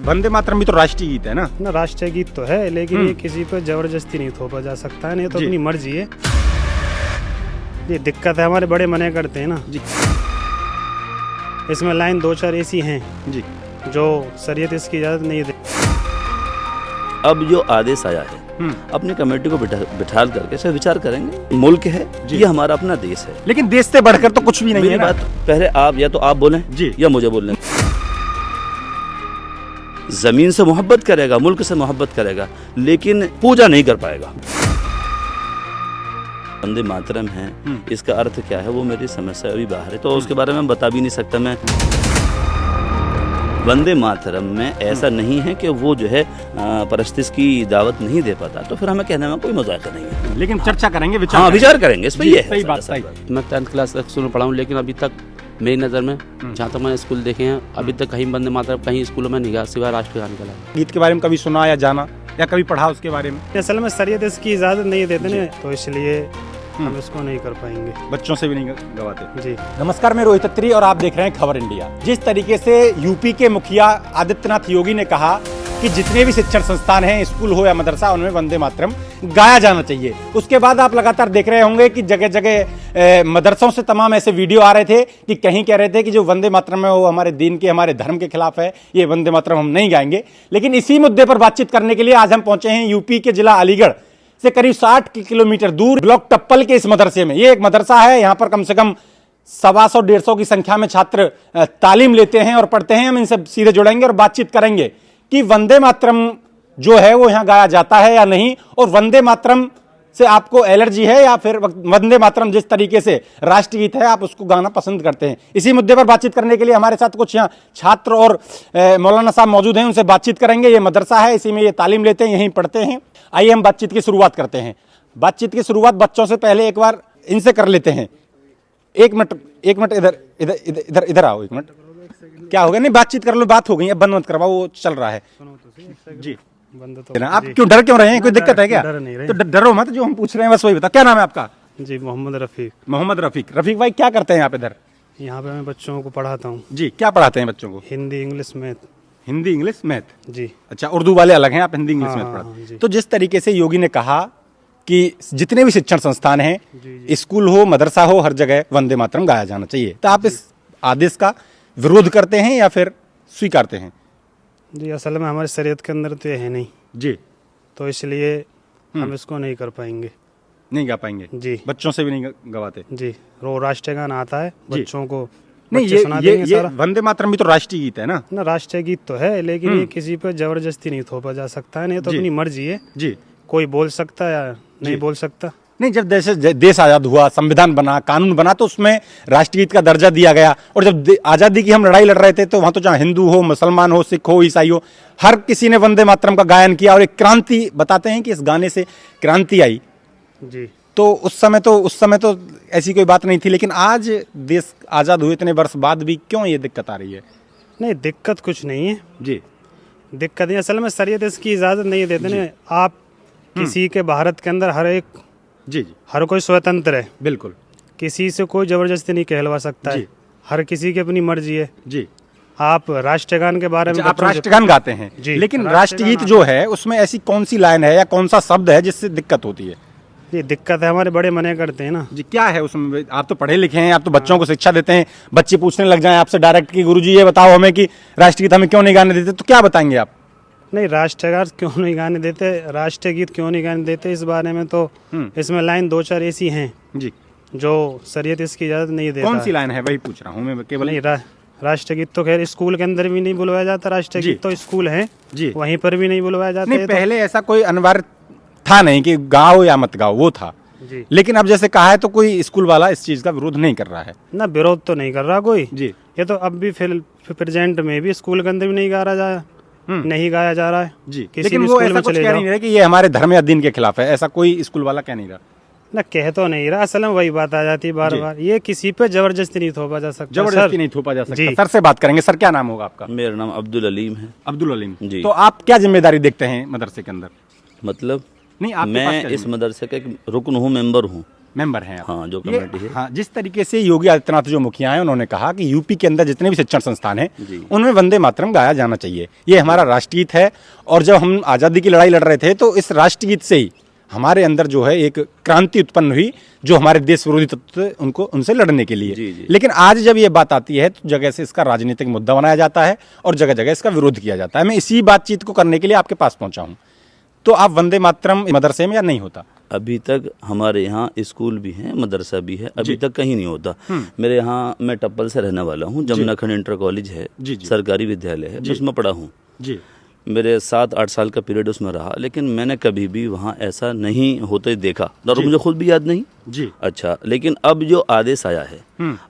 वंदे मातरम भी तो राष्ट्रीय गीत है ना। ना राष्ट्रीय गीत तो है, लेकिन ये किसी पर जबरदस्ती नहीं थोपा जा सकता है, नहीं तो अपनी मर्जी है। ये दिक्कत है, हमारे बड़े मना करते हैं ना जी। इसमें लाइन 2-4 ऐसी हैं जी जो शरीयत इसकी इजाजत नहीं दे। अब जो आदेश आया है अपनी कमेटी को बिठा करके से विचार करेंगे। मुल्क है ये हमारा अपना देश है, लेकिन देश से बढ़कर तो कुछ भी नहीं है ना। बात पहले आप या तो आप बोलें जी या मुझे बोलने। जमीन से मोहब्बत करेगा, मुल्क से मोहब्बत करेगा, लेकिन पूजा नहीं कर पाएगा। वंदे मातरम है, इसका अर्थ क्या है वो मेरी समझ से अभी बाहर है, तो उसके बारे में बता भी नहीं सकता मैं। वंदे मातरम में ऐसा नहीं है कि वो जो है परस्तिश की दावत नहीं दे पाता, तो फिर हमें कहने में कोई मजाक नहीं है, लेकिन चर्चा करेंगे, विचार करेंगे इस पर। ये सही बात सही। मैं 10th क्लास तक स्कूल में पढ़ा हूँ, लेकिन अभी तक मेरी नज़र में जहाँ तक मैंने स्कूल देखे हैं अभी तक कहीं वंदे मातरम कहीं स्कूलों में नहीं गया सिवाय राष्ट्रगान का। गीत के बारे में कभी सुना या जाना या कभी पढ़ा उसके बारे में? असल में शरीयत इसकी इजाजत नहीं देते ना, तो इसलिए हम इसको नहीं कर पाएंगे, बच्चों से भी नहीं गवाते। जी नमस्कार, मैं रोहित अत्री और आप देख रहे हैं खबर इंडिया। जिस तरीके से यूपी के मुखिया आदित्यनाथ योगी ने कहा कि जितने भी शिक्षण संस्थान हैं, स्कूल हो या मदरसा, उनमें वंदे मातरम गाया जाना चाहिए, उसके बाद आप लगातार देख रहे होंगे कि जगह जगह मदरसों से तमाम ऐसे वीडियो आ रहे थे कि कहीं कह रहे थे कि जो वंदे मातरम है वो हमारे दीन के, हमारे धर्म के खिलाफ है, ये वंदे मातरम हम नहीं गाएंगे। लेकिन इसी मुद्दे पर बातचीत करने के लिए आज हम पहुंचे हैं यूपी के जिला अलीगढ़ से करीब 60 किलोमीटर दूर ब्लॉक टप्पल के इस मदरसे में। ये एक मदरसा है, यहाँ पर कम से कम 125-150 की संख्या में छात्र तालीम लेते हैं और पढ़ते हैं। हम इनसे सीधे जुड़ेंगे और बातचीत करेंगे कि वंदे मातरम जो है वो यहाँ गाया जाता है या नहीं, और वंदे मातरम से आपको एलर्जी है या फिर वंदे मातरम जिस तरीके से राष्ट्रीय गीत है आप उसको गाना पसंद करते हैं। इसी मुद्दे पर बातचीत करने के लिए हमारे साथ कुछ यहाँ छात्र और मौलाना साहब मौजूद हैं, उनसे बातचीत करेंगे। ये मदरसा है, इसी में ये तालीम लेते हैं, यहीं पढ़ते हैं। आइए हम बातचीत की शुरुआत करते हैं। बातचीत की शुरुआत बच्चों से पहले एक बार इनसे कर लेते हैं। एक मिनट इधर इधर इधर इधर आओ, एक मिनट। क्या हो गया? नहीं, बातचीत कर लो, बात हो गई है, बंद मत करवाओ, वो चल रहा है जी। तो आप क्यों क्यों रहे हैं? कोई दिक्कत है क्या? डर नहीं रहे। तो डरो मत, जो हम पूछ रहे हैं बस वही बता। क्या नाम है आपका? जी मोहम्मद रफ़ीक। मोहम्मद रफीक भाई, क्या करते हैं आप इधर? यहाँ पे मैं बच्चों को पढ़ाता हूँ। जी, क्या पढ़ाते हैं बच्चों को? Hindi, English, math. Hindi, English, math. जी अच्छा, उर्दू वाले अलग हैं, आप हिंदी इंग्लिश मैथ हाँ, पढ़ाते हैं। जी। तो जिस तरीके से योगी ने कहा कि जितने भी शिक्षण संस्थान हैं, जी। स्कूल हो, मदरसा हो, हर जगह वंदे मातरम गाया जाना चाहिए, तो आप इस आदेश का विरोध करते हैं या फिर स्वीकारते हैं? जी, असल में हमारे शरीयत के अंदर तो ये है नहीं जी, तो इसलिए हम इसको नहीं कर पाएंगे। नहीं गा पाएंगे जी बच्चों से भी नहीं गवाते? जी, रो राष्ट्रीय गान आता है जी। बच्चों को, नहीं, बच्चे सुना देंगे ये सारा। वंदे मातरम भी तो राष्ट्रीय गीत है ना। ना राष्ट्रीय गीत तो है, लेकिन ये किसी पर जबरदस्ती नहीं थोपा जा सकता है, नहीं तो जी। अपनी मर्जी है। जी, कोई बोल सकता है या नहीं बोल सकता। नहीं, जब देश आज़ाद हुआ, संविधान बना, कानून बना, तो उसमें राष्ट्रीय गीत का दर्जा दिया गया। और जब आज़ादी की हम लड़ाई लड़ रहे थे तो वहाँ तो चाहे हिंदू हो, मुसलमान हो, सिख हो, ईसाई हो, हर किसी ने वंदे मातरम का गायन किया और एक क्रांति, बताते हैं कि इस गाने से क्रांति आई। जी, तो उस समय तो ऐसी कोई बात नहीं थी, लेकिन आज देश आज़ाद हुए इतने वर्ष बाद भी क्यों ये दिक्कत आ रही है? नहीं दिक्कत कुछ नहीं है, जी दिक्कत नहीं। असल में शरीयत इसकी इजाज़त नहीं देते ना। आप किसी के भारत के अंदर जी हर कोई स्वतंत्र है, बिल्कुल किसी से कोई जबरदस्ती नहीं कहलवा सकता है। जी। हर किसी की अपनी मर्जी है। जी। आप राष्ट्रगान के बारे में आप बच्चों से- राष्ट्रगान गाते हैं, जी, लेकिन राष्ट्रगान राष्ट्रगीत जो है उसमें ऐसी कौन सी लाइन है या कौन सा शब्द है जिससे दिक्कत होती है? ये दिक्कत है, हमारे बड़े मने करते हैं ना। जी, क्या है उसमें? आप तो पढ़े लिखे हैं, आप तो बच्चों को शिक्षा देते हैं, बच्चे पूछने लग जाएं आपसे डायरेक्ट कि गुरुजी ये बताओ हमें कि राष्ट्रीय गीत हमें क्यों नहीं गाने देते, तो क्या बताएंगे आप? नहीं, राष्ट्रगान क्यों नहीं गाने देते, राष्ट्रीय गीत क्यों नहीं गाने देते, इस बारे में तो इसमें लाइन 2-4 ऐसी हैं जी, जो शरीयत इसकी इजाजत नहीं देता। कौन सी लाइन है वही पूछ रहा हूँ मैं केवल। नहीं, राष्ट्रीय गीत तो खैर स्कूल के अंदर भी नहीं बुलवाया जाता। राष्ट्रीय जी। गीत तो स्कूल है जी, वहीं पर भी नहीं बुलवाया जाता। नहीं, पहले ऐसा कोई अनिवार्य था नहीं कि गाओ या मत गाओ, वो था। जी, लेकिन अब जैसे कहा है तो कोई स्कूल वाला इस चीज का विरोध नहीं कर रहा है। ना विरोध तो नहीं कर रहा कोई। जी, ये तो अब भी प्रेजेंट में भी स्कूल के अंदर भी नहीं गाया जा रहा है। जी, किसी लेकिन भी वो स्कूल ऐसा में कुछ चले कह जाओ। नहीं रहे कि ये हमारे धर्म या दीन के खिलाफ है, ऐसा कोई स्कूल वाला कह नहीं रहा। ना कह तो नहीं रहा, असल में वही बात आ जाती है बार जी। बार। ये किसी पे जबरदस्ती नहीं थोपा जा सकता। जबरदस्ती सर, नहीं थोपा जा जी। सकता। सर से बात करेंगे। सर, क्या नाम होगा आपका? मेरा नाम अब्दुल अलीम है। अब्दुल अलीम जी। तो आप क्या जिम्मेदारी देखते हैं मदरसे के अंदर? मतलब नहीं, आपके पास मैं क्या इस मदरसे का एक रुकन हूँ, मेंबर हूँ। मेंबर हैं आप। हाँ, जो ये- कमेटी है। हाँ, जिस तरीके से योगी आदित्यनाथ जो मुखिया हैं उन्होंने कहा कि यूपी के अंदर जितने भी शिक्षण संस्थान हैं जी। उनमें वंदे मातरम गाया जाना चाहिए, ये हमारा राष्ट्रगीत है। और जब हम आज़ादी की लड़ाई लड़ रहे थे तो इस राष्ट्रगीत से ही हमारे अंदर जो है एक क्रांति उत्पन्न हुई, जो हमारे देश विरोधी तत्व थे उनको उनसे लड़ने के लिए। जी, जी। लेकिन आज जब ये बात आती है तो जगह से इसका राजनीतिक मुद्दा बनाया जाता है और जगह जगह इसका विरोध किया जाता है। मैं इसी बातचीत को करने के लिए आपके पास पहुंचा हूं। तो आप वंदे मातरम मदरसे में या नहीं होता? अभी तक हमारे यहाँ स्कूल भी है, मदरसा भी है, अभी तक कहीं नहीं होता। मेरे यहाँ, मैं टप्पल से रहने वाला हूँ, जमुनाखंड इंटर कॉलेज है, जी, जी। सरकारी विद्यालय है, मैं उसमें पढ़ा हूँ। जी मेरे 7-8 साल का पीरियड उसमें रहा, लेकिन मैंने कभी भी वहाँ ऐसा नहीं होते देखा और मुझे खुद भी याद नहीं। जी अच्छा, लेकिन अब जो आदेश आया है,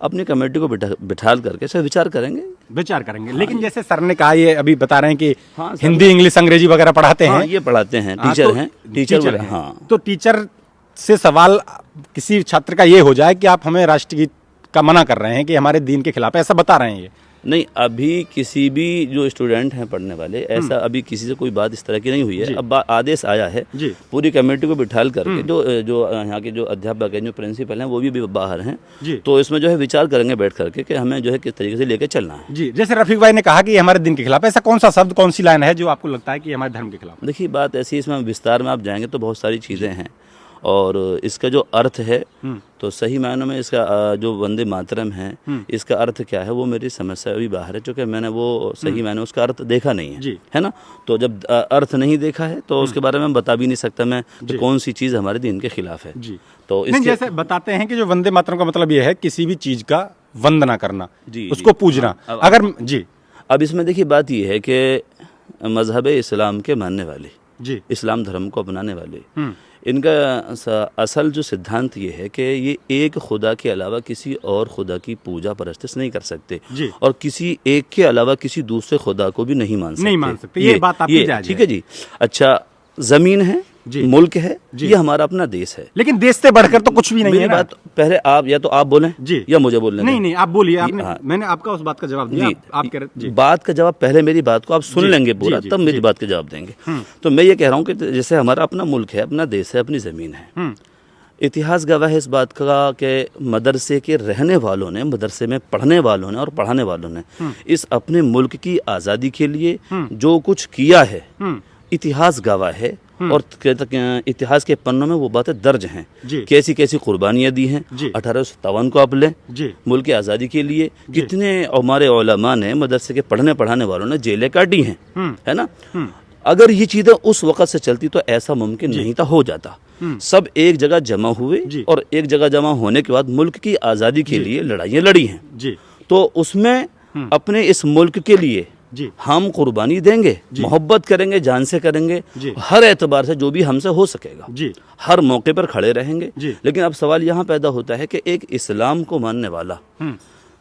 अपनी कमेटी को बिठाल करके सब विचार करेंगे। विचार करेंगे। लेकिन जैसे सर ने कहा, ये अभी बता रहे हैं कि हाँ, सर हिंदी इंग्लिश अंग्रेजी वगैरह पढ़ाते हाँ, हैं। ये पढ़ाते हैं, हाँ, टीचर तो हैं, टीचर हैं। हाँ। तो टीचर से सवाल किसी छात्र का ये हो जाए कि आप हमें राष्ट्रगीत का मना कर रहे हैं कि हमारे दीन के खिलाफ है, ऐसा बता रहे हैं ये? नहीं, अभी किसी भी जो स्टूडेंट हैं पढ़ने वाले, ऐसा अभी किसी से कोई बात इस तरह की नहीं हुई है। अब आदेश आया है, जी। पूरी कमेटी को बिठाल करके, जो जो यहाँ के जो अध्यापक हैं, जो प्रिंसिपल हैं, वो भी बाहर हैं, जी। तो इसमें जो है विचार करेंगे बैठ करके कि हमें जो है किस तरीके से लेकर चलना है। जी, जैसे रफीक भाई ने कहा कि ये हमारे दिन के खिलाफ है, ऐसा कौन सा शब्द, कौन सी लाइन है जो आपको लगता है कि हमारे धर्म के खिलाफ? देखिए, बात ऐसी है, इसमें विस्तार में आप जाएंगे तो बहुत सारी चीज़ें हैं, और इसका जो अर्थ है, तो सही मायनों में इसका जो वंदे मातरम है, इसका अर्थ क्या है वो मेरी समझ से अभी बाहर है, क्योंकि मैंने वो सही मायने उसका अर्थ देखा नहीं है, जी। है ना। तो जब अर्थ नहीं देखा है तो उसके बारे में बता भी नहीं सकता मैं कि कौन सी चीज़ हमारे दीन के खिलाफ है। जी। तो नहीं, इसके जैसे बताते हैं कि जो वंदे मातरम का मतलब ये है किसी भी चीज का वंदना करना, जी, उसको जी। पूजना। हाँ, अगर जी अब इसमें देखिए बात ये है कि मजहब इस्लाम के मानने वाले, जी इस्लाम धर्म को अपनाने वाले, इनका असल जो सिद्धांत ये है कि ये एक खुदा के अलावा किसी और खुदा की पूजा परस्तिश नहीं कर सकते, जी। और किसी एक के अलावा किसी दूसरे खुदा को भी नहीं मान सकते। नहीं मान सकते, ये बात आपकी जायज ठीक है जी। अच्छा, जमीन है, जी। मुल्क है, ये हमारा अपना देश है। लेकिन देश से बढ़कर तो कुछ भी नहीं मेरी है ना? बात पहले आप या तो आप बोलें जी। या मुझे बोलने नहीं दें। नहीं, आप बोलिए। आपने हाँ। मैंने आपका उस बात का जवाब दिया, जी, आप कह रहे जी। बात का जवाब पहले मेरी बात को आप सुन जी, लेंगे पूरा, जी, तब जी, मेरी जी। बात का जवाब देंगे। तो मैं ये कह रहा हूँ कि जैसे हमारा अपना मुल्क है, अपना देश है, अपनी ज़मीन है, इतिहास गवाह है इस बात का कि मदरसे के रहने वालों ने, मदरसे में पढ़ने वालों ने और पढ़ाने वालों ने इस अपने मुल्क की आज़ादी के लिए जो कुछ किया है, इतिहास गवाह है, और इतिहास के पन्नों में वो बातें दर्ज हैं, जी। कैसी कैसी कुर्बानियाँ दी हैं। जी। 1857 को आप लें, जी। मुल्क की आज़ादी के लिए कितने हमारे उलमा ने, मदरसे के पढ़ने पढ़ाने वालों ने जेलें काटी हैं, है ना। अगर ये चीज़ें उस वक़्त से चलती तो ऐसा मुमकिन नहीं था, हो जाता। सब एक जगह जमा हुए, और एक जगह जमा होने के बाद मुल्क की आज़ादी के लिए लड़ाइयाँ लड़ी हैं, जी। तो उसमें अपने इस मुल्क के लिए जी। हम कुर्बानी देंगे, मोहब्बत करेंगे, जान से करेंगे, जी। हर एतबार से जो भी हमसे हो सकेगा, जी। हर मौके पर खड़े रहेंगे। जी। लेकिन अब सवाल यहाँ पैदा होता है कि एक इस्लाम को मानने वाला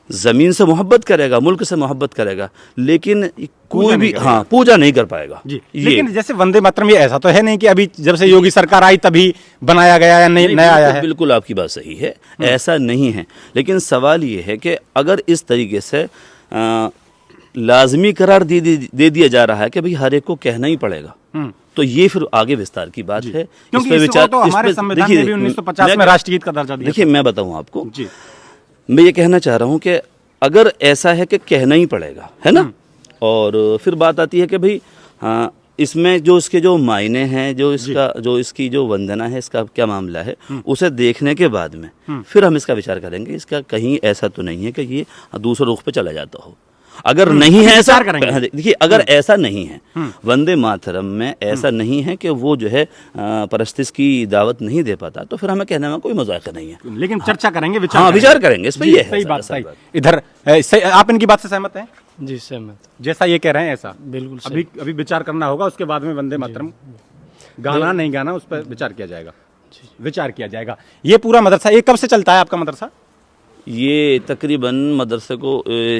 जमीन से मोहब्बत करेगा, मुल्क से मोहब्बत करेगा, लेकिन कोई भी पूजा नहीं कर पाएगा। जी। लेकिन जैसे वंदे मातरम, ये ऐसा तो है नहीं कि अभी जब से योगी सरकार आई तभी बनाया गया या नया आया है? बिल्कुल आपकी बात सही है, ऐसा नहीं है। लेकिन सवाल ये है कि अगर इस तरीके से लाजमी करार दे दिया जा रहा है कि भाई हर एक को कहना ही पड़ेगा, तो ये फिर आगे विस्तार की बात है। क्योंकि इसको तो हमारे संविधान में भी 1950 में राष्ट्रगीत का दर्जा दिया। देखिए, मैं बताऊं आपको, जी। मैं ये कहना चाह रहा हूं कि अगर ऐसा है कि कहना ही पड़ेगा, है ना, और फिर बात आती है कि भाई हाँ, इसमें जो इसके जो मायने हैं, जो इसका जो इसकी जो वंदना है, इसका क्या मामला है, उसे देखने के बाद में फिर हम इसका विचार करेंगे। इसका कहीं ऐसा तो नहीं है कि ये दूसरे रुख पे चला जाता हो। अगर नहीं है ऐसा, देखिए, अगर ऐसा नहीं है, वंदे मातरम में ऐसा नहीं है कि वो जो है परस्तिश की दावत नहीं दे पाता, तो फिर हमें कहने में कोई मजाक नहीं है। लेकिन चर्चा करेंगे, विचार करेंगे इस पर। ये सही बात, सही। इधर आप इनकी बात से सहमत हैं? जी सहमत। जैसा ये कह रहे हैं ऐसा बिल्कुल अभी विचार करना होगा, उसके बाद में वंदे मातरम गाना नहीं गाना उस पर विचार किया जाएगा, विचार किया जाएगा। ये पूरा मदरसा, ये कब से चलता है आपका मदरसा? ये तकरीबन मदरसे को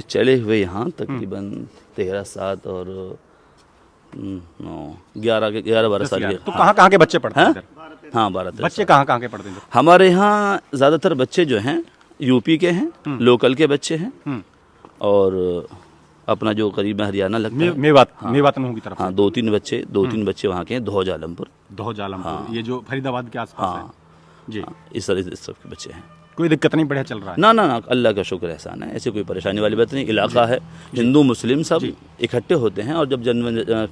चले हुए यहाँ तकरीबन 13 साल और 11-12 साल के। तो कहाँ के बच्चे पढ़ते हैं? हाँ, 12 बच्चे कहाँ के पढ़ते हैं? हमारे यहाँ ज़्यादातर बच्चे जो हैं यूपी के हैं, लोकल के बच्चे हैं, और अपना जो करीब हरियाणा लगता है, मेवात की तरफ। हाँ, 2-3 बच्चे वहाँ के हैं, धौज आलमपुर। ये जो फरीदाबाद के आसपास है। जी। इस तरह के बच्चे हैं। कोई दिक्कत नहीं, बढ़िया चल रहा है। ना ना ना, अल्लाह का शुक्र एहसान है, ऐसी कोई परेशानी वाली बात नहीं। इलाका है, हिंदू मुस्लिम सब इकट्ठे होते हैं, और जब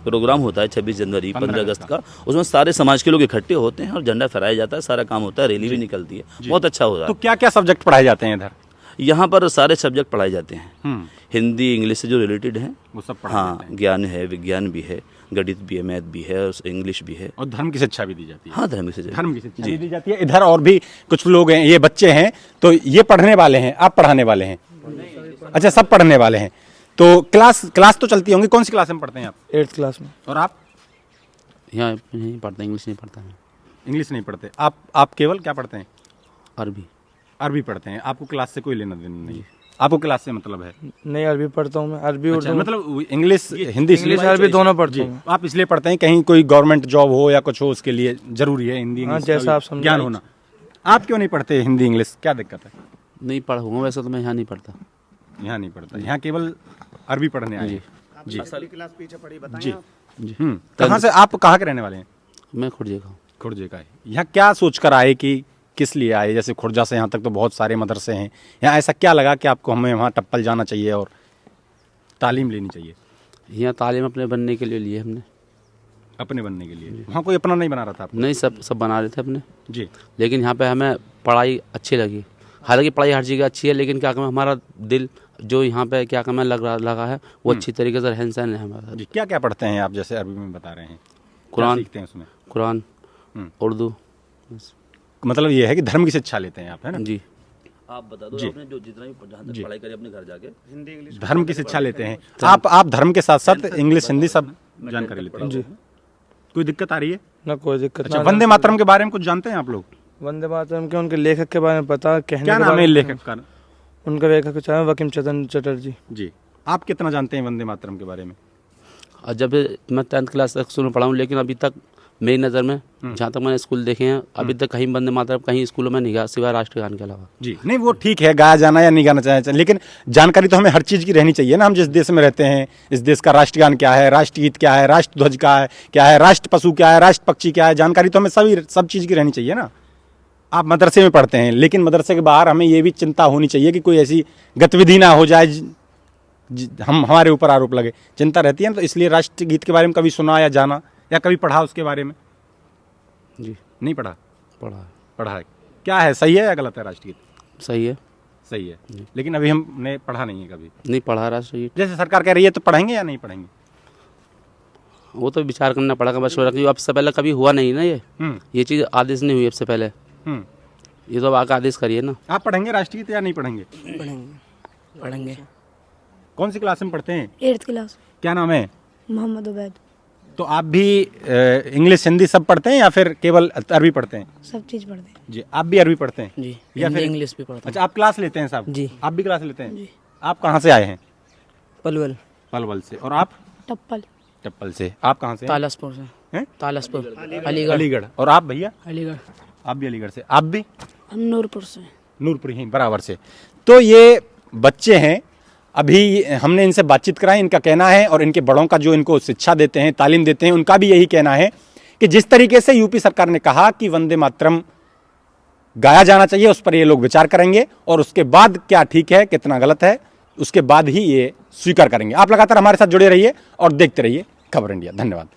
प्रोग्राम होता है 26 जनवरी 15 अगस्त का, उसमें सारे समाज के लोग इकट्ठे होते हैं और झंडा फहराया जाता है, सारा काम होता है, रैली भी निकलती है, बहुत अच्छा हो रहा तो है। क्या क्या सब्जेक्ट पढ़ाए जाते हैं इधर? यहाँ पर सारे सब्जेक्ट पढ़ाए जाते हैं, हिंदी इंग्लिश से जो रिलेटेड हैं वो सब पढ़ाए हाँ, जाते हैं। ज्ञान है, विज्ञान भी है, गणित भी है, मैथ भी है, और इंग्लिश भी है। और धर्म की शिक्षा भी दी जाती है। हाँ, धर्म से धर्म की शिक्षा भी दी जाती है। इधर और भी कुछ लोग हैं, ये बच्चे हैं, तो ये पढ़ने वाले हैं, आप पढ़ाने वाले हैं? अच्छा, सब पढ़ने वाले हैं। तो क्लास तो चलती होंगी। कौन सी क्लास में पढ़ते हैं आप? 8th क्लास में। और आप? यहाँ नहीं पढ़ता, इंग्लिश नहीं पढ़ता है। इंग्लिश नहीं पढ़ते आप केवल क्या पढ़ते हैं? अरबी। अरबी पढ़ते हैं। आपको क्लास से कोई लेना देना नहीं है? आपको क्लास से मतलब है? नहीं, अरबी पढ़ता हूँ मैं, अरबी अच्छा, मतलब इंग्लिश हिंदी इंग्लिश अरबी दोनों पढ़ता हूँ। आप इसलिए पढ़ते हैं कहीं कोई गवर्नमेंट जॉब हो या कुछ हो, उसके लिए जरूरी है हिंदी इंग्लिश जैसा का आप भी समझाइए। ज्ञान होना। आप क्यों नहीं पढ़ते हिंदी इंग्लिश, क्या दिक्कत है? नहीं पढ़ूंगा वैसे तो मैं यहाँ नहीं पढ़ता। यहाँ नहीं पढ़ता, यहाँ केवल अरबी पढ़ने आए हैं। जी क्लास पीछे पढ़ी जी जी। कहाँ से, आप कहाँ के रहने वाले हैं? मैं खुर्जे का हूँ। खुर्जे का है। यहाँ क्या सोच कर आए कि किस लिए आए? जैसे खुर्जा से यहाँ तक तो बहुत सारे मदरसे हैं, यहाँ ऐसा क्या लगा कि आपको हमें वहाँ टप्पल जाना चाहिए और तालीम लेनी चाहिए? यहाँ तालीम अपने बनने के लिए लिए हमने। अपने बनने के लिए? वहाँ कोई अपना नहीं बना रहा था आपको? नहीं, सब बना रहे थे अपने जी। लेकिन यहाँ पे हमें पढ़ाई अच्छी लगी। हालांकि पढ़ाई हर जगह अच्छी है, लेकिन क्या कहूँ हमारा दिल जो यहाँ पे क्या कहूँ लगा है वो अच्छी तरीके से रहन सहन है हमारा। जी, क्या क्या पढ़ते हैं आप, जैसे अरबी में बता रहे हैं? कुरान क्या सीखते हैं उसमें? कुरान, उर्दू। मतलब ये है कि धर्म की शिक्षा लेते हैं आप, है ना? जी। आप बता दो, आपने जो जितना भी जहाँ तक पढ़ाई करी अपने घर जाके हिंदी इंग्लिश धर्म की शिक्षा लेते हैं आप धर्म के साथ साथ इंग्लिश हिंदी सब जानकारी लेते हैं? जी। कोई दिक्कत आ रही है? ना कोई दिक्कत। अच्छा, वंदे मातरम के बारे में कुछ जानते हैं आप लोग? वंदे मातरम के उनके लेखक के बारे में पता, कहने क्या के नाम बारे है में- लेखक का? उनका लेखक चाहे बंकिम चंद्र चटर्जी। जी। आप कितना जानते हैं वंदे मातरम के बारे में? और जब मैं 10th क्लास तक स्कूल में पढ़ा हूँ, लेकिन अभी तक मेरी नज़र में जहाँ तक मैंने स्कूल देखे हैं, अभी तक कहीं वंदे मातरम कहीं स्कूलों में नहीं गया सिवाय राष्ट्रगान के अलावा। जी। नहीं, वो ठीक है, गाया जाना या नहीं गाना चाहिए, लेकिन जानकारी तो हमें हर चीज़ की रहनी चाहिए ना। हम जिस देश में रहते हैं, इस देश का राष्ट्रगान क्या है, राष्ट्रगीत क्या है, राष्ट्रध्वज क्या है, राष्ट्र पशु क्या है, राष्ट्र पक्षी क्या है, जानकारी तो हमें सब चीज़ की रहनी चाहिए ना। आप मदरसे में पढ़ते हैं, लेकिन मदरसे के बाहर हमें ये भी चिंता होनी चाहिए कि कोई ऐसी गतिविधि ना हो जाए हमारे ऊपर आरोप लगे, चिंता रहती है ना। तो इसलिए राष्ट्रगीत के बारे में कभी सुना या जाना या कभी पढ़ा उसके बारे में? जी। नहीं पढ़ा? पढ़ा है। पढ़ा है। क्या है, सही है या गलत है राष्ट्रगीत? सही है। सही है, लेकिन अभी हमने पढ़ा नहीं है कभी। नहीं पढ़ा राष्ट्रगीत। जैसे सरकार कह रही है तो पढ़ेंगे या नहीं पढ़ेंगे? वो तो विचार करना पड़ेगा मशवरा, क्योंकि अब से पहले कभी हुआ नहीं ना ये चीज़ आदेश नहीं हुई अब से पहले। ये तो अब आके आदेश करिए ना। आप पढ़ेंगे राष्ट्रगीत या नहीं पढ़ेंगे? पढ़ेंगे। कौन सी क्लास में पढ़ते हैं? 8th class. क्या नाम है? मोहम्मद उबैद। तो आप भी इंग्लिश हिंदी सब पढ़ते हैं या फिर केवल अरबी पढ़ते हैं? सब चीज़ पढ़ते हैं। जी। आप भी अरबी पढ़ते हैं? जी। या फिर इंग्लिश भी पढ़ते अच्छा, आप क्लास लेते हैं साहब? जी। आप भी क्लास लेते हैं? जी। आप कहाँ से आए हैं? पलवल। पलवल से। और आप? टप्पल। टप्पल से। आप कहाँ से हैं? तालसपुर से। हैं? तालसपुर। अलीगढ़। अलीगढ़। और आप भैया? अलीगढ़। आप भी अलीगढ़ से? आप भी? हम नूरपुर से। नूरपुर ही बराबर से। तो ये बच्चे हैं, अभी हमने इनसे बातचीत कराई, इनका कहना है और इनके बड़ों का जो इनको शिक्षा देते हैं, तालीम देते हैं, उनका भी यही कहना है कि जिस तरीके से यूपी सरकार ने कहा कि वंदे मातरम गाया जाना चाहिए, उस पर ये लोग विचार करेंगे और उसके बाद क्या ठीक है कितना गलत है उसके बाद ही ये स्वीकार करेंगे। आप लगातार हमारे साथ जुड़े रहिए और देखते रहिए खबर इंडिया। धन्यवाद।